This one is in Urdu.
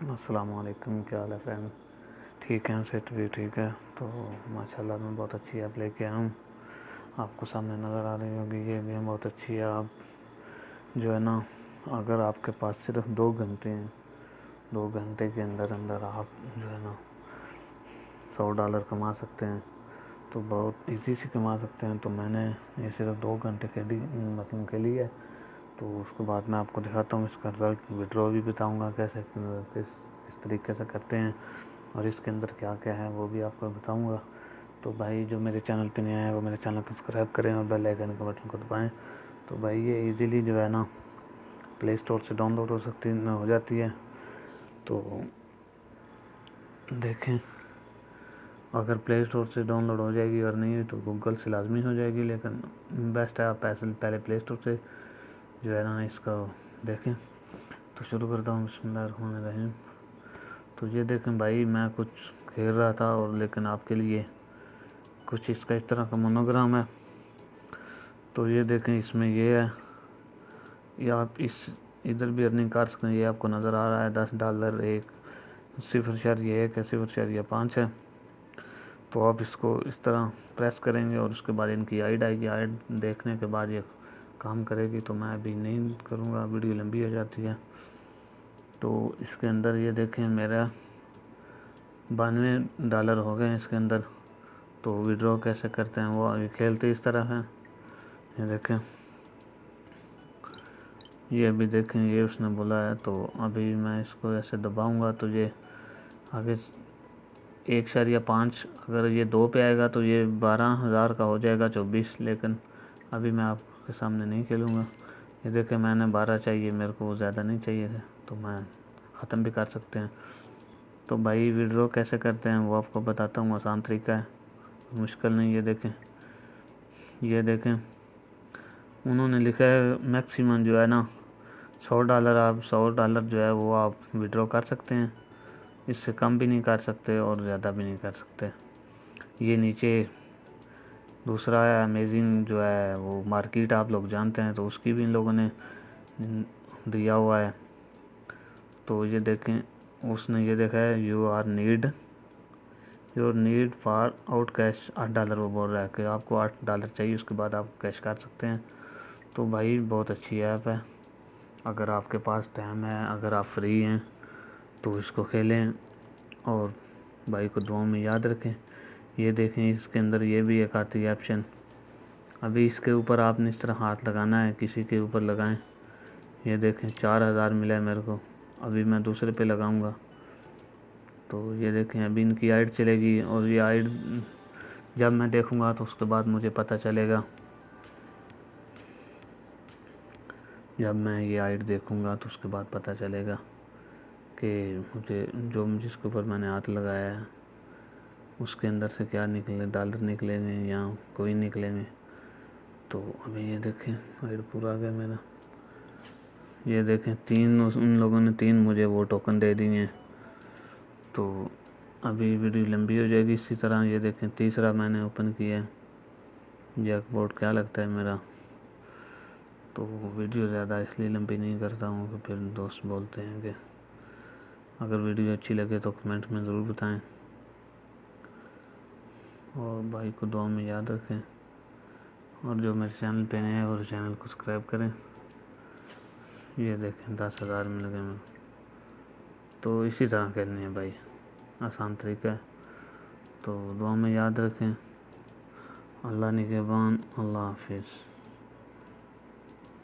السلام علیکم، کیا حال ہے فرینڈ؟ ٹھیک ہیں؟ صحت بھی ٹھیک ہے؟ تو ماشاءاللہ میں بہت اچھی ایپ لے کے آیا ہوں، آپ کو سامنے نظر آ رہی ہوگی، یہ بھی بہت اچھی ہے۔ آپ جو ہے نا، اگر آپ کے پاس صرف 2 گھنٹے ہیں، 2 گھنٹے کے اندر اندر آپ جو ہے نا $100 کما سکتے ہیں، تو بہت ایزی سے کما سکتے ہیں۔ تو میں نے یہ صرف 2 گھنٹے کے لیے، تو اس کے بعد میں آپ کو دکھاتا ہوں اس کا رزلٹ، وڈرا بھی بتاؤں گا کیسے کس طریقے سے کرتے ہیں، اور اس کے اندر کیا کیا ہے وہ بھی آپ کو بتاؤں گا۔ تو بھائی جو میرے چینل پہ نیا ہے وہ میرے چینل کو سبسکرائب کریں اور بیل آئیکن کے بٹن کو دبائیں۔ تو بھائی یہ ایزیلی جو ہے نا پلے اسٹور سے ڈاؤن لوڈ ہو جاتی ہے۔ تو دیکھیں، اگر پلے اسٹور سے ڈاؤن لوڈ ہو جائے گی اور نہیں تو گوگل سے لازمی ہو جائے گی، لیکن بیسٹ ہے آپ پہلے پلے اسٹور سے جو ہے نا اس کا دیکھیں۔ تو شروع کرتا ہوں، بسم اللہ الرحمن الرحیم۔ تو یہ دیکھیں بھائی، میں کچھ کھیل رہا تھا، اور لیکن آپ کے لیے کچھ اس کا اس طرح کا مونوگرام ہے۔ تو یہ دیکھیں، اس میں یہ ہے، یہ آپ ادھر بھی ارننگ کر سکتے ہیں، یہ آپ کو نظر آ رہا ہے $10 ایک 0.1 ہے، 0.5 ہے۔ تو آپ اس کو اس طرح پریس کریں گے اور اس کے بعد ان کی آئیڈ آئے گی، آئیڈ دیکھنے کے بعد یہ کام کرے گی۔ تو میں ابھی نہیں کروں گا، ویڈیو لمبی ہو جاتی ہے۔ تو اس کے اندر یہ دیکھیں، میرا $92 ہو گئے ہیں اس کے اندر۔ تو وڈرا کیسے کرتے ہیں وہ کھیلتے اس طرح ہے، یہ دیکھیں، یہ ابھی دیکھیں، یہ اس نے بولا ہے۔ تو ابھی میں اس کو ایسے دباؤں گا تو یہ آگے 1.5، اگر یہ 2 پہ آئے گا تو یہ 12,000 کا ہو جائے گا 24، لیکن ابھی میں آپ کے سامنے نہیں کھیلوں گا۔ یہ دیکھیں، میں نے 12 چاہیے، میرے کو وہ زیادہ نہیں چاہیے تھے، تو میں ختم بھی کر سکتے ہیں۔ تو بھائی وڈرا کیسے کرتے ہیں وہ آپ کو بتاتا ہوں، آسان طریقہ ہے، مشکل نہیں۔ یہ دیکھیں انہوں نے لکھا ہے میکسیمم جو ہے نا $100، آپ $100 جو ہے وہ آپ وڈرا کر سکتے ہیں، اس سے کم بھی نہیں کر سکتے اور زیادہ بھی نہیں کر سکتے۔ یہ نیچے دوسرا ہے امیزنگ جو ہے، وہ مارکیٹ آپ لوگ جانتے ہیں، تو اس کی بھی ان لوگوں نے دیا ہوا ہے۔ تو یہ دیکھیں، اس نے یہ دیکھا ہے your need for out cash $8، وہ بول رہا ہے کہ آپ کو $8 چاہیے، اس کے بعد آپ کیش کر سکتے ہیں۔ تو بھائی بہت اچھی ایپ ہے، اگر آپ کے پاس ٹائم ہے، اگر آپ فری ہیں تو اس کو کھیلیں، اور بھائی کو دعاؤں میں یاد رکھیں۔ یہ دیکھیں، اس کے اندر یہ بھی ایک آتی ہے آپشن، ابھی اس کے اوپر آپ نے اس طرح ہاتھ لگانا ہے، کسی کے اوپر لگائیں۔ یہ دیکھیں 4,000 ملا ہے میرے کو، ابھی میں دوسرے پہ لگاؤں گا۔ تو یہ دیکھیں، ابھی ان کی آئیڈ چلے گی، اور یہ آئیڈ جب میں دیکھوں گا تو اس کے بعد مجھے پتہ چلے گا، جب میں یہ آئیڈ دیکھوں گا تو اس کے بعد پتہ چلے گا کہ مجھے جس کے اوپر میں نے ہاتھ لگایا ہے اس کے اندر سے کیا نکلے، ڈالر نکلیں گے یا کوئی نکلیں گے۔ تو ابھی یہ دیکھیں، آئیڈ پورا آ گیا میرا۔ یہ دیکھیں، ان لوگوں نے 3 مجھے وہ ٹوکن دے دیے ہیں۔ تو ابھی ویڈیو لمبی ہو جائے گی اسی طرح۔ یہ دیکھیں، تیسرا میں نے اوپن کیا ہے، جیک بورڈ کیا لگتا ہے میرا۔ تو ویڈیو زیادہ اس لیے لمبی نہیں کرتا ہوں کہ پھر دوست بولتے ہیں کہ اگر ویڈیو اچھی لگے تو کمنٹ میں ضرور بتائیں، اور بھائی کو دعاؤں میں یاد رکھیں، اور جو میرے چینل پہ نئے ہیں وہ چینل کو سبسکرائب کریں۔ یہ دیکھیں 10,000 مل گئے میں، تو اسی طرح کھیلنی ہے بھائی، آسان طریقہ ہے۔ تو دعا میں یاد رکھیں۔ اللہ نگہبان، اللہ حافظ۔